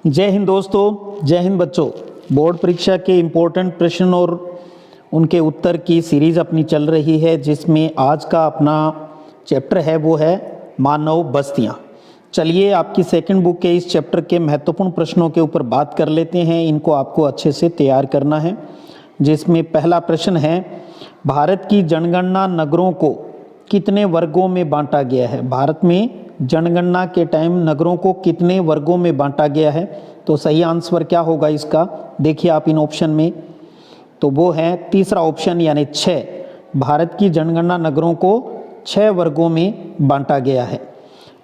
जय हिंद दोस्तों, जय हिंद बच्चों। बोर्ड परीक्षा के इम्पोर्टेंट प्रश्न और उनके उत्तर की सीरीज़ अपनी चल रही है, जिसमें आज का अपना चैप्टर है वो है मानव बस्तियाँ। चलिए आपकी सेकंड बुक के इस चैप्टर के महत्वपूर्ण प्रश्नों के ऊपर बात कर लेते हैं। इनको आपको अच्छे से तैयार करना है, जिसमें पहला प्रश्न है, भारत की जनगणना नगरों को कितने वर्गों में बांटा गया है। भारत में जनगणना के टाइम नगरों को कितने वर्गों में बांटा गया है। तो सही आंसर क्या होगा इसका, देखिए आप इन ऑप्शन में, तो वो है तीसरा ऑप्शन यानी 6। भारत की जनगणना नगरों को 6 वर्गों में बांटा गया है।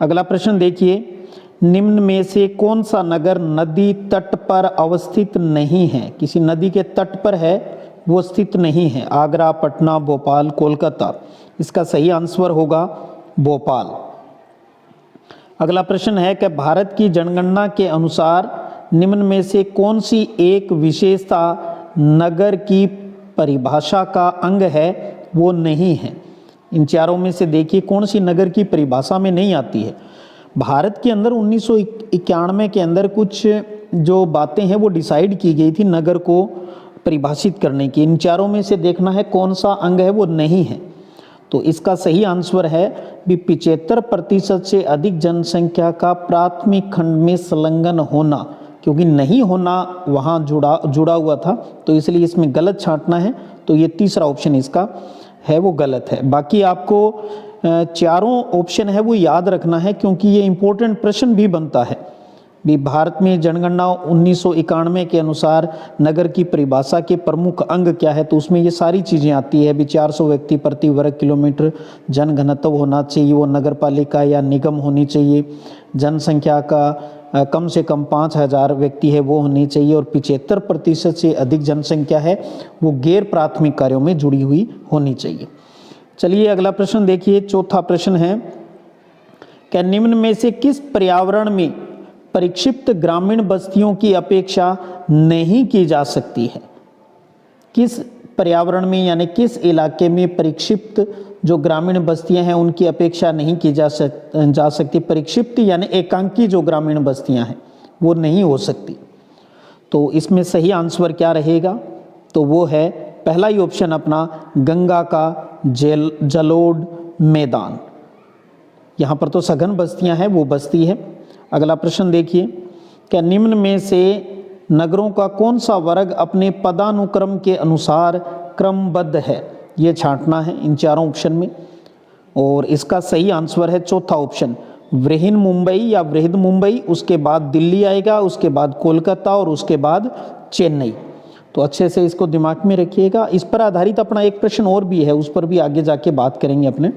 अगला प्रश्न देखिए, निम्न में से कौन सा नगर नदी तट पर अवस्थित नहीं है। किसी नदी के तट पर है, वो स्थित नहीं है। आगरा, पटना, भोपाल, कोलकाता। इसका सही आंसर होगा भोपाल। अगला प्रश्न है कि भारत की जनगणना के अनुसार निम्न में से कौन सी एक विशेषता नगर की परिभाषा का अंग है, वो नहीं है। इन चारों में से देखिए कौन सी नगर की परिभाषा में नहीं आती है। भारत के अंदर 1991 के अंदर कुछ जो बातें हैं वो डिसाइड की गई थी नगर को परिभाषित करने की। इन चारों में से देखना है कौन सा अंग है वो नहीं है। तो इसका सही आंसर है भी 75% से अधिक जनसंख्या का प्राथमिक खंड में संलग्न होना, क्योंकि नहीं होना वहाँ जुड़ा हुआ था, तो इसलिए इसमें गलत छांटना है। तो ये तीसरा ऑप्शन इसका है वो गलत है। बाकी आपको चारों ऑप्शन है वो याद रखना है, क्योंकि ये इम्पोर्टेंट प्रश्न भी बनता है। भी भारत में जनगणना 1991 के अनुसार नगर की परिभाषा के प्रमुख अंग क्या है, तो उसमें ये सारी चीज़ें आती है। भी 400 व्यक्ति प्रति वर्ग किलोमीटर जनघनत्व होना चाहिए, वो नगर पालिका या निगम होनी चाहिए। जनसंख्या का कम से कम 5000 व्यक्ति है वो होनी चाहिए, और 75% से अधिक जनसंख्या है वो गैर प्राथमिक कार्यों में जुड़ी हुई होनी चाहिए। चलिए अगला प्रश्न देखिए, चौथा प्रश्न है कि निम्न में से किस पर्यावरण में परिक्षिप्त ग्रामीण बस्तियों की अपेक्षा नहीं की जा सकती है। किस पर्यावरण में यानी किस इलाके में परिक्षिप्त जो ग्रामीण बस्तियां हैं उनकी अपेक्षा नहीं की जा सकती। परिक्षिप्त यानी एकांकी जो ग्रामीण बस्तियां हैं वो नहीं हो सकती। तो इसमें सही आंसर क्या रहेगा, तो वो है पहला ही ऑप्शन अपना, गंगा का जलोढ़ मैदान। यहाँ पर तो सघन बस्तियां हैं, वो बस्ती है। अगला प्रश्न देखिए, क्या निम्न में से नगरों का कौन सा वर्ग अपने पदानुक्रम के अनुसार क्रमबद्ध है। ये छांटना है इन चारों ऑप्शन में, और इसका सही आंसर है चौथा ऑप्शन, वृहन मुंबई या वृहद मुंबई, उसके बाद दिल्ली आएगा, उसके बाद कोलकाता और उसके बाद चेन्नई। तो अच्छे से इसको दिमाग में रखिएगा। इस पर आधारित अपना एक प्रश्न और भी है, उस पर भी आगे जाके बात करेंगे अपने।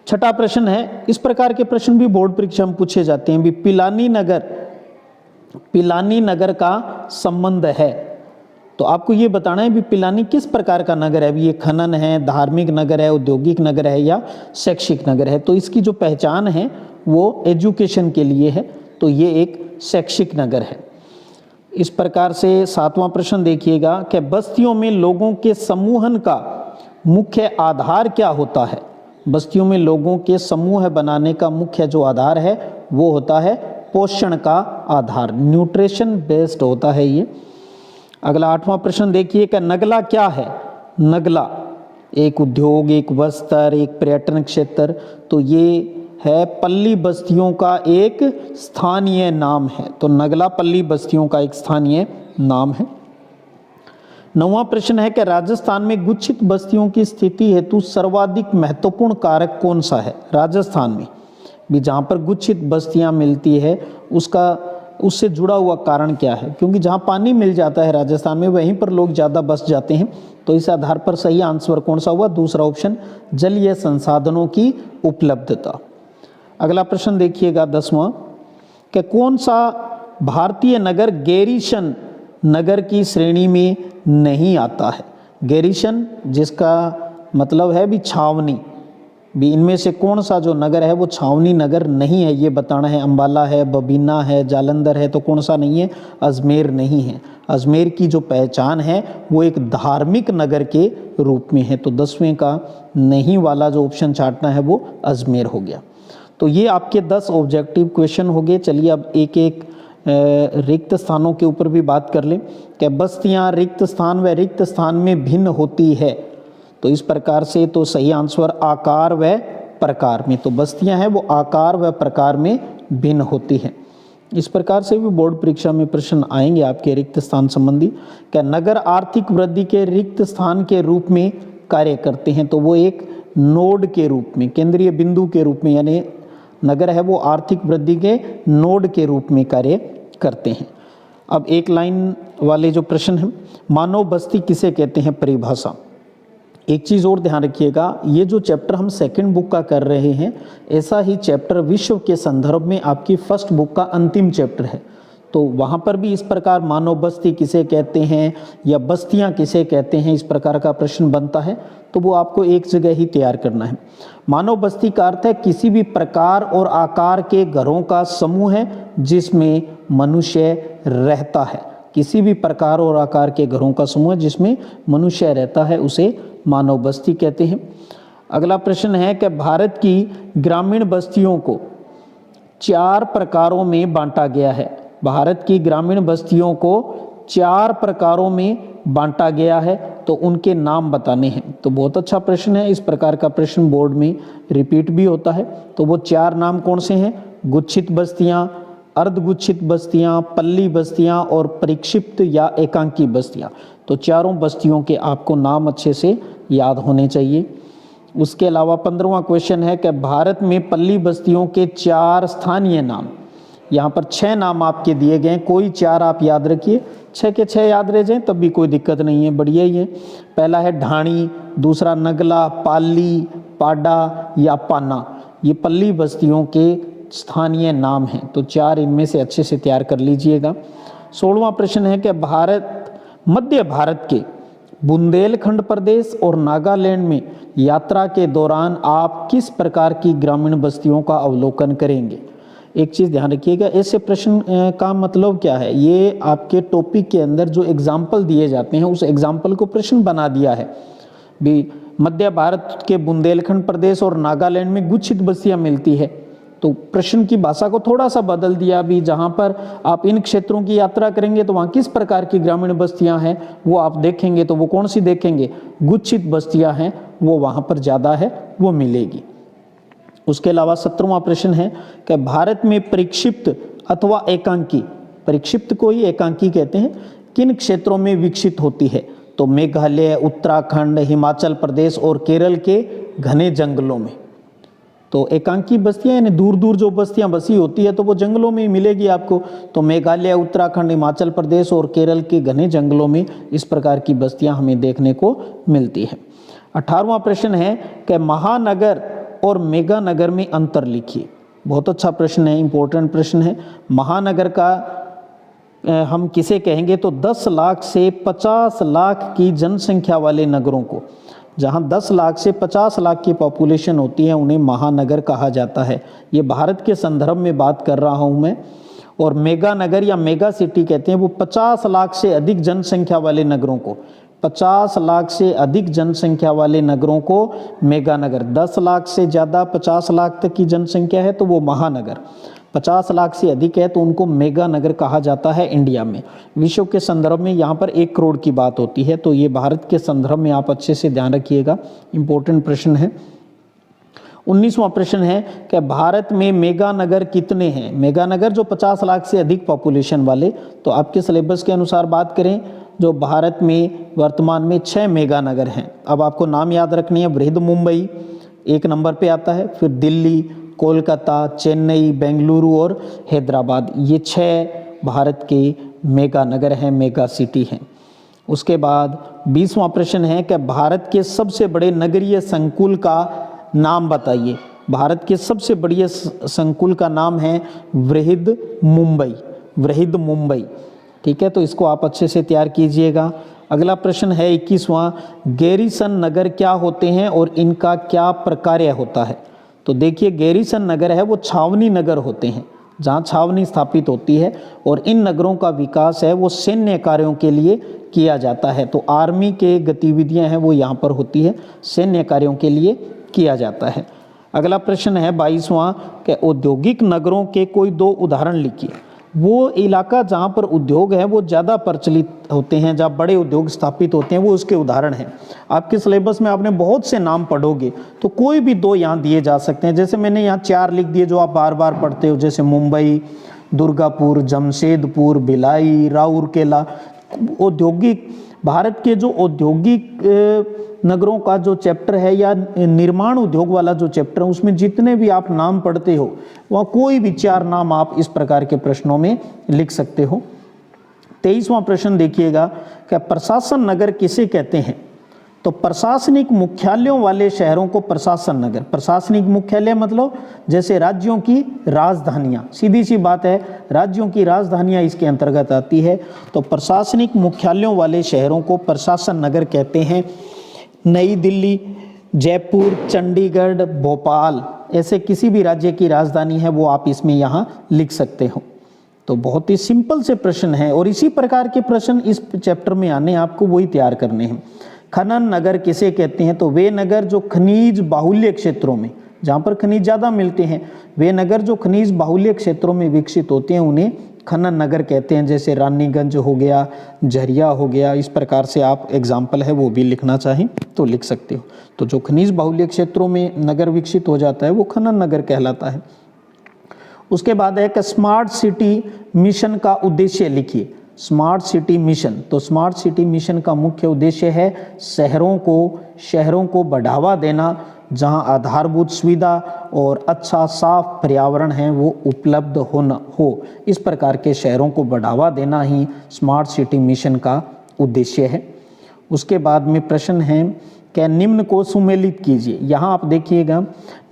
छठा प्रश्न है, इस प्रकार के प्रश्न भी बोर्ड परीक्षा में पूछे जाते हैं। भी पिलानी नगर का संबंध है, तो आपको ये बताना है भी पिलानी किस प्रकार का नगर है। भी ये खनन है, धार्मिक नगर है, औद्योगिक नगर है या शैक्षिक नगर है। तो इसकी जो पहचान है वो एजुकेशन के लिए है, तो ये एक शैक्षिक नगर है। इस प्रकार से सातवां प्रश्न देखिएगा कि बस्तियों में लोगों के समूहन का मुख्य आधार क्या होता है। बस्तियों में लोगों के समूह बनाने का मुख्य जो आधार है वो होता है पोषण का आधार, न्यूट्रिशन बेस्ड होता है ये। अगला आठवां प्रश्न देखिए कि नगला क्या है। नगला एक उद्योग, एक वस्त्र, एक पर्यटन क्षेत्र, तो ये है पल्ली बस्तियों का एक स्थानीय नाम है। तो नगला पल्ली बस्तियों का एक स्थानीय नाम है। नौवां प्रश्न है कि राजस्थान में गुच्छित बस्तियों की स्थिति हेतु सर्वाधिक महत्वपूर्ण कारक कौन सा है। राजस्थान में भी जहाँ पर गुच्छित बस्तियाँ मिलती है उससे जुड़ा हुआ कारण क्या है, क्योंकि जहाँ पानी मिल जाता है राजस्थान में वहीं पर लोग ज़्यादा बस जाते हैं। तो इस आधार पर सही आंसर कौन सा हुआ, दूसरा ऑप्शन, जलीय संसाधनों की उपलब्धता। अगला प्रश्न देखिएगा 10वां, कि कौन सा भारतीय नगर गैरीसन नगर की श्रेणी में नहीं आता है। गैरीसन जिसका मतलब है भी छावनी, भी इनमें से कौन सा जो नगर है वो छावनी नगर नहीं है, ये बताना है। अंबाला है, बबीना है, जालंधर है, तो कौन सा नहीं है, अजमेर नहीं है। अजमेर की जो पहचान है वो एक धार्मिक नगर के रूप में है। तो 10वें का नहीं वाला जो ऑप्शन छांटना है वो अजमेर हो गया। तो ये आपके 10 ऑब्जेक्टिव क्वेश्चन हो गए। चलिए अब एक एक रिक्त स्थानों के ऊपर भी बात कर लें कि बस्तियां रिक्त स्थान व रिक्त स्थान में भिन्न होती है, तो इस प्रकार से तो सही आंसर आकार व प्रकार में, तो बस्तियां हैं वो आकार व प्रकार में भिन्न होती हैं। इस प्रकार से भी बोर्ड परीक्षा में प्रश्न आएंगे आपके रिक्त स्थान संबंधी। क्या नगर आर्थिक वृद्धि के रिक्त स्थान के रूप में कार्य करते हैं, तो वो एक नोड के रूप में, केंद्रीय बिंदु के रूप में, यानी नगर है वो आर्थिक वृद्धि के नोड के रूप में कार्य करते हैं। अब एक लाइन वाले जो प्रश्न हैं, मानव बस्ती किसे कहते हैं, परिभाषा। एक चीज़ और ध्यान रखिएगा, ये जो चैप्टर हम सेकंड बुक का कर रहे हैं, ऐसा ही चैप्टर विश्व के संदर्भ में आपकी फर्स्ट बुक का अंतिम चैप्टर है, तो वहाँ पर भी इस प्रकार मानव बस्ती किसे कहते हैं या बस्तियाँ किसे कहते हैं, इस प्रकार का प्रश्न बनता है, तो वो आपको एक जगह ही तैयार करना है। मानव बस्ती का अर्थ है किसी भी प्रकार और आकार के घरों का समूह है जिसमें मनुष्य रहता है। किसी भी प्रकार और आकार के घरों का समूह जिसमें मनुष्य रहता है उसे मानव बस्ती कहते हैं। अगला प्रश्न है कि भारत की ग्रामीण बस्तियों को 4 प्रकारों में बांटा गया है। भारत की ग्रामीण बस्तियों को 4 प्रकारों में बांटा गया है, तो उनके नाम बताने हैं। तो बहुत अच्छा प्रश्न है, इस प्रकार का प्रश्न बोर्ड में रिपीट भी होता है। तो वो 4 नाम कौन से हैं, गुच्छित बस्तियां, अर्धगुच्छित बस्तियां, पल्ली बस्तियां और परिक्षिप्त या एकांकी बस्तियां। तो चारों बस्तियों के आपको नाम अच्छे से याद होने चाहिए। उसके अलावा 15वां क्वेश्चन है कि भारत में पल्ली बस्तियों के 4 स्थानीय नाम। यहाँ पर 6 नाम आपके दिए गए हैं, कोई 4 आप याद रखिए, 6 के 6 याद रह जाएं तब भी कोई दिक्कत नहीं है, बढ़िया ही है। पहला है ढाणी, दूसरा नगला, पाली, पाडा या पाना। ये पल्ली बस्तियों के स्थानीय नाम हैं, तो 4 इनमें से अच्छे से तैयार कर लीजिएगा। 16वां प्रश्न है कि मध्य भारत के बुंदेलखंड प्रदेश और नागालैंड में यात्रा के दौरान आप किस प्रकार की ग्रामीण बस्तियों का अवलोकन करेंगे। एक चीज़ ध्यान रखिएगा, ऐसे प्रश्न का मतलब क्या है, ये आपके टॉपिक के अंदर जो एग्जाम्पल दिए जाते हैं उस एग्जाम्पल को प्रश्न बना दिया है भी। मध्य भारत के बुंदेलखंड प्रदेश और नागालैंड में गुच्छित बस्तियां मिलती है, तो प्रश्न की भाषा को थोड़ा सा बदल दिया भी। जहाँ पर आप इन क्षेत्रों की यात्रा करेंगे तो वहाँ किस प्रकार की ग्रामीण बस्तियां हैं वो आप देखेंगे, तो वो कौन सी देखेंगे, गुच्छित बस्तियां हैं वो वहाँ पर ज़्यादा है वो मिलेगी। उसके अलावा 17वां प्रश्न है कि भारत में परिक्षिप्त अथवा एकांकी, परिक्षिप्त को ही एकांकी कहते हैं, किन क्षेत्रों में विकसित होती है, तो मेघालय, उत्तराखंड, हिमाचल प्रदेश और केरल के घने जंगलों में। तो एकांकी बस्तियां यानी दूर दूर जो बस्तियां बसी होती है तो वो जंगलों में ही मिलेगी आपको, तो मेघालय, उत्तराखंड, हिमाचल प्रदेश और केरल के घने जंगलों में इस प्रकार की बस्तियां हमें देखने को मिलती है। 18वां प्रश्न है कि महानगर और मेगा नगर में अंतर लिखिए। बहुत अच्छा प्रश्न है, इंपॉर्टेंट प्रश्न है। महानगर का हम किसे कहेंगे, तो 10 लाख से 50 लाख की जनसंख्या वाले नगरों को, जहां 10 लाख से 50 लाख की पॉपुलेशन होती है उन्हें महानगर कहा जाता है। ये भारत के संदर्भ में बात कर रहा हूं मैं। और मेगा नगर या मेगा सिटी कहते हैं वो 50 लाख से अधिक जनसंख्या वाले नगरों को, 50 लाख से अधिक जनसंख्या वाले नगरों को मेगा नगर। 10 लाख से ज़्यादा 50 लाख तक की जनसंख्या है तो वो महानगर, 50 लाख से अधिक है तो उनको मेगा नगर कहा जाता है इंडिया में। विश्व के संदर्भ में यहाँ पर 1 करोड़ की बात होती है, तो ये भारत के संदर्भ में आप अच्छे से ध्यान रखिएगा, इंपॉर्टेंट प्रश्न है। 19वां प्रश्न है कि भारत में मेगा नगर कितने हैं। मेगा नगर जो 50 लाख से अधिक पॉपुलेशन वाले, तो आपके सिलेबस के अनुसार बात करें जो भारत में वर्तमान में 6 मेगा नगर हैं। अब आपको नाम याद रखनी है, बृहद मुंबई 1 नंबर पे आता है, फिर दिल्ली, कोलकाता, चेन्नई, बेंगलुरु और हैदराबाद, ये 6 भारत के मेगा नगर हैं, मेगा सिटी हैं। उसके बाद 20वां प्रश्न है कि भारत के सबसे बड़े नगरीय संकुल का नाम बताइए। भारत के सबसे बड़े संकुल का नाम है बृहद मुंबई, बृहद मुंबई। ठीक है, तो इसको आप अच्छे से तैयार कीजिएगा। अगला प्रश्न है 21वां, गैरीसन नगर क्या होते हैं और इनका क्या प्रकार्य होता है। तो देखिए गैरीसन नगर है वो छावनी नगर होते हैं, जहाँ छावनी स्थापित होती है, और इन नगरों का विकास है वो सैन्य कार्यों के लिए किया जाता है। तो आर्मी के गतिविधियां हैं वो यहाँ पर होती है, सैन्य कार्यों के लिए किया जाता है। अगला प्रश्न है 22वां कि औद्योगिक नगरों के कोई 2 उदाहरण लिखिए। वो इलाका जहाँ पर उद्योग है वो ज़्यादा प्रचलित होते हैं, जहाँ बड़े उद्योग स्थापित होते हैं, वो उसके उदाहरण हैं। आपके सिलेबस में आपने बहुत से नाम पढ़ोगे तो कोई भी दो यहाँ दिए जा सकते हैं। जैसे मैंने यहाँ 4 लिख दिए जो आप बार बार पढ़ते हो, जैसे मुंबई, दुर्गापुर, जमशेदपुर, भिलाई, राउरकेला। औद्योगिक, भारत के जो औद्योगिक नगरों का जो चैप्टर है या निर्माण उद्योग वाला जो चैप्टर है, उसमें जितने भी आप नाम पढ़ते हो वहाँ कोई भी 4 नाम आप इस प्रकार के प्रश्नों में लिख सकते हो। 23वां प्रश्न देखिएगा, क्या प्रशासन नगर किसे कहते हैं? तो प्रशासनिक मुख्यालयों वाले शहरों को प्रशासन नगर, प्रशासनिक मुख्यालय मतलब जैसे राज्यों की राजधानियाँ, सीधी सी बात है, राज्यों की राजधानियाँ इसके अंतर्गत आती है। तो प्रशासनिक मुख्यालयों वाले शहरों को प्रशासन नगर कहते हैं। नई दिल्ली, जयपुर, चंडीगढ़, भोपाल, ऐसे किसी भी राज्य की राजधानी है वो आप इसमें यहाँ लिख सकते हो। तो बहुत ही सिंपल से प्रश्न है और इसी प्रकार के प्रश्न इस चैप्टर में आने, आपको वही तैयार करने हैं। खनन नगर किसे कहते हैं? तो वे नगर जो खनिज बाहुल्य क्षेत्रों में, जहाँ पर खनिज ज़्यादा मिलते हैं, वे नगर जो खनिज बाहुल्य क्षेत्रों में विकसित होते हैं उन्हें खनन नगर कहते हैं। जैसे रानीगंज हो गया, झरिया हो गया, इस प्रकार से आप एग्जाम्पल है वो भी लिखना चाहें तो लिख सकते हो। तो जो खनिज बाहुल्य क्षेत्रों में नगर विकसित हो जाता है वो खनन नगर कहलाता है। उसके बाद है कि स्मार्ट सिटी मिशन का उद्देश्य लिखिए। स्मार्ट सिटी मिशन, तो स्मार्ट सिटी मिशन का मुख्य उद्देश्य है शहरों को बढ़ावा देना, जहां आधारभूत सुविधा और अच्छा साफ पर्यावरण है वो उपलब्ध हो। इस प्रकार के शहरों को बढ़ावा देना ही स्मार्ट सिटी मिशन का उद्देश्य है। उसके बाद में प्रश्न है कि निम्न को सुमेलित कीजिए। यहाँ आप देखिएगा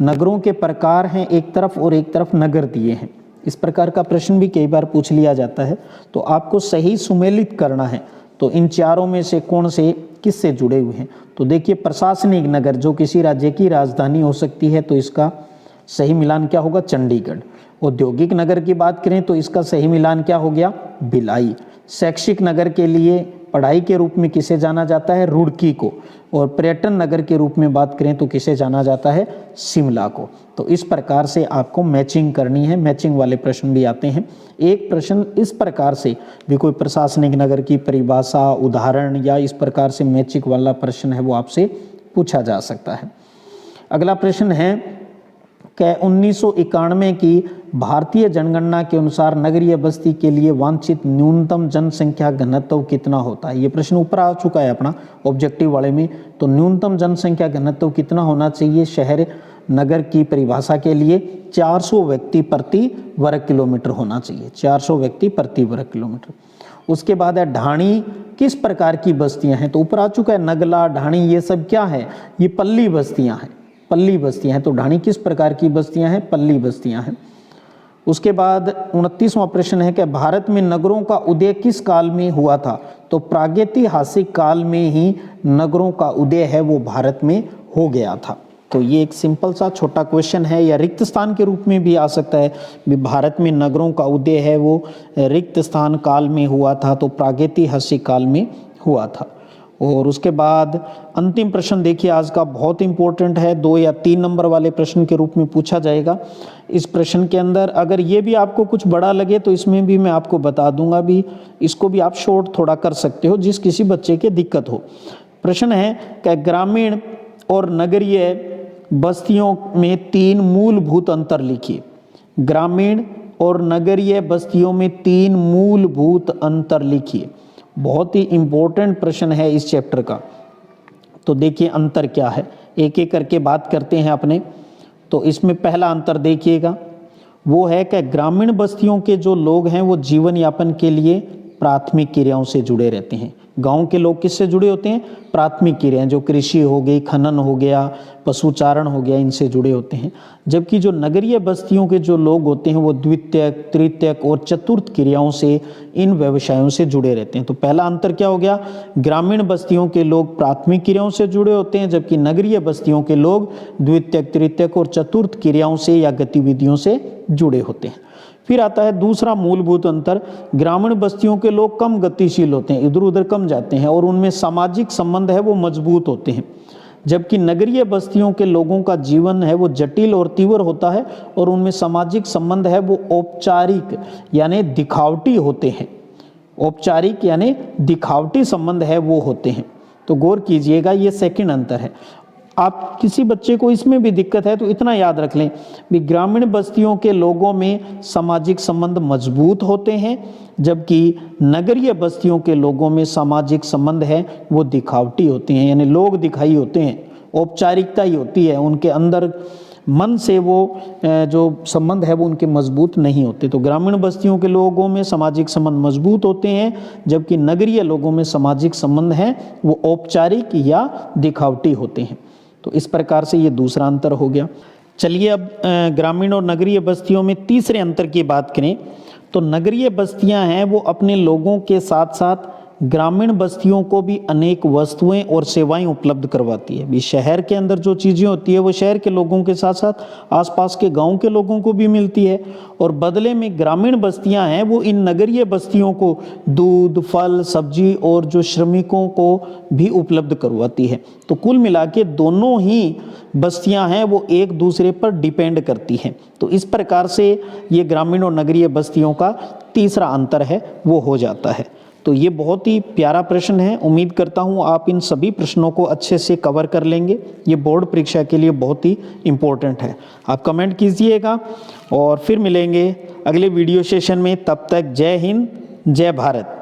नगरों के प्रकार हैं एक तरफ और एक तरफ नगर दिए हैं। इस प्रकार का प्रश्न भी कई बार पूछ लिया जाता है, तो आपको सही सुमेलित करना है। तो इन चारों में से कौन से किससे जुड़े हुए हैं? तो देखिए प्रशासनिक नगर जो किसी राज्य की राजधानी हो सकती है, तो इसका सही मिलान क्या होगा? चंडीगढ़। औद्योगिक नगर की बात करें तो इसका सही मिलान क्या हो गया? भिलाई। शैक्षिक नगर के लिए पढ़ाई के रूप में किसे जाना जाता है? रुड़की को। और पर्यटन नगर के रूप में बात करें तो किसे जाना जाता है? शिमला को। तो इस प्रकार से आपको मैचिंग करनी है, मैचिंग वाले प्रश्न भी आते हैं। एक प्रश्न इस प्रकार से भी कोई प्रशासनिक नगर की परिभाषा, उदाहरण या इस प्रकार से मैचिंग वाला प्रश्न है वो आपसे पूछा जा सकता है। अगला प्रश्न है कि 1991 की भारतीय जनगणना के अनुसार नगरीय बस्ती के लिए वांछित न्यूनतम जनसंख्या घनत्व कितना होता है? ये प्रश्न ऊपर आ चुका है अपना ऑब्जेक्टिव वाले में। तो न्यूनतम जनसंख्या घनत्व कितना होना चाहिए शहर नगर की परिभाषा के लिए? 400 व्यक्ति प्रति वर्ग किलोमीटर होना चाहिए, 400 व्यक्ति प्रति वर्ग किलोमीटर। उसके बाद है ढाणी किस प्रकार की बस्तियां हैं? तो ऊपर आ चुका है नगला, ढाणी, ये सब क्या है? ये पल्ली बस्तियां हैं, पल्ली बस्तियां हैं। तो ढाणी किस प्रकार की बस्तियां हैं? पल्ली बस्तियां हैं। उसके बाद 29वां प्रश्न है कि भारत में नगरों का उदय किस काल में हुआ था? तो प्रागैतिहासिक काल में ही नगरों का उदय है वो भारत में हो गया था। तो ये एक सिंपल सा छोटा क्वेश्चन है, या रिक्त स्थान के रूप में भी आ सकता है। भारत में नगरों का उदय है वो रिक्त स्थान काल में हुआ था, तो प्रागैतिहासिक काल में हुआ था। और उसके बाद अंतिम प्रश्न देखिए आज का बहुत इंपॉर्टेंट है, 2 या 3 नंबर वाले प्रश्न के रूप में पूछा जाएगा। इस प्रश्न के अंदर अगर ये भी आपको कुछ बड़ा लगे तो इसमें भी मैं आपको बता दूंगा भी, इसको भी आप शॉर्ट थोड़ा कर सकते हो जिस किसी बच्चे के दिक्कत हो। प्रश्न है कि ग्रामीण और नगरीय बस्तियों में 3 मूलभूत अंतर लिखिए। ग्रामीण और नगरीय बस्तियों में 3 मूलभूत अंतर लिखिए। बहुत ही इंपॉर्टेंट प्रश्न है इस चैप्टर का। तो देखिए अंतर क्या है, एक एक करके बात करते हैं अपने। तो इसमें पहला अंतर देखिएगा, वो है कि ग्रामीण बस्तियों के जो लोग हैं वो जीवन यापन के लिए प्राथमिक क्रियाओं से जुड़े रहते हैं। गांव के लोग किससे जुड़े होते हैं? प्राथमिक क्रियाएं, जो कृषि हो गई, खनन हो गया, पशुचारण हो गया, इनसे जुड़े होते हैं। जबकि जो नगरीय बस्तियों के जो लोग होते हैं वो द्वितीयक, तृतीयक और चतुर्थ क्रियाओं से, इन व्यवसायों से जुड़े रहते हैं। तो पहला अंतर क्या हो गया? ग्रामीण बस्तियों के लोग प्राथमिक क्रियाओं से जुड़े होते हैं, जबकि नगरीय बस्तियों के लोग द्वितीयक, तृतीयक और चतुर्थ क्रियाओं से या गतिविधियों से जुड़े होते हैं। फिर आता है दूसरा मूलभूत अंतर, ग्रामीण बस्तियों के लोग कम गतिशील होते हैं, इधर उधर कम जाते हैं और उनमें सामाजिक संबंध है वो मजबूत होते हैं। जबकि नगरीय बस्तियों के लोगों का जीवन है वो जटिल और तीव्र होता है और उनमें सामाजिक संबंध है वो औपचारिक यानी दिखावटी होते हैं। औपचारिक यानी दिखावटी संबंध है वो होते हैं। तो गौर कीजिएगा, ये सेकंड अंतर है। आप किसी बच्चे को इसमें भी दिक्कत है तो इतना याद रख लें भी ग्रामीण बस्तियों के लोगों में सामाजिक संबंध मजबूत होते हैं, जबकि नगरीय बस्तियों के लोगों में सामाजिक संबंध है वो दिखावटी होते हैं, यानी लोग दिखाई होते हैं, औपचारिकता ही होती है, उनके अंदर मन से वो जो संबंध है वो उनके मजबूत नहीं होते। तो ग्रामीण बस्तियों के लोगों में सामाजिक संबंध मजबूत होते हैं, जबकि नगरीय लोगों में सामाजिक संबंध हैं वो औपचारिक या दिखावटी होते हैं। तो इस प्रकार से ये दूसरा अंतर हो गया। चलिए अब ग्रामीण और नगरीय बस्तियों में तीसरे अंतर की बात करें तो नगरीय बस्तियां हैं वो अपने लोगों के साथ साथ ग्रामीण बस्तियों को भी अनेक वस्तुएं और सेवाएं उपलब्ध करवाती है। भी शहर के अंदर जो चीज़ें होती है वो शहर के लोगों के साथ साथ आसपास के गांव के लोगों को भी मिलती है, और बदले में ग्रामीण बस्तियां हैं वो इन नगरीय बस्तियों को दूध, फल, सब्जी और जो श्रमिकों को भी उपलब्ध करवाती है। तो कुल मिला के दोनों ही बस्तियां हैं वो एक दूसरे पर डिपेंड करती हैं। तो इस प्रकार से ये ग्रामीण और नगरीय बस्तियों का तीसरा अंतर है वो हो जाता है। तो ये बहुत ही प्यारा प्रश्न है, उम्मीद करता हूँ आप इन सभी प्रश्नों को अच्छे से कवर कर लेंगे। ये बोर्ड परीक्षा के लिए बहुत ही इम्पोर्टेंट है। आप कमेंट कीजिएगा और फिर मिलेंगे अगले वीडियो सेशन में। तब तक जय हिंद, जय भारत।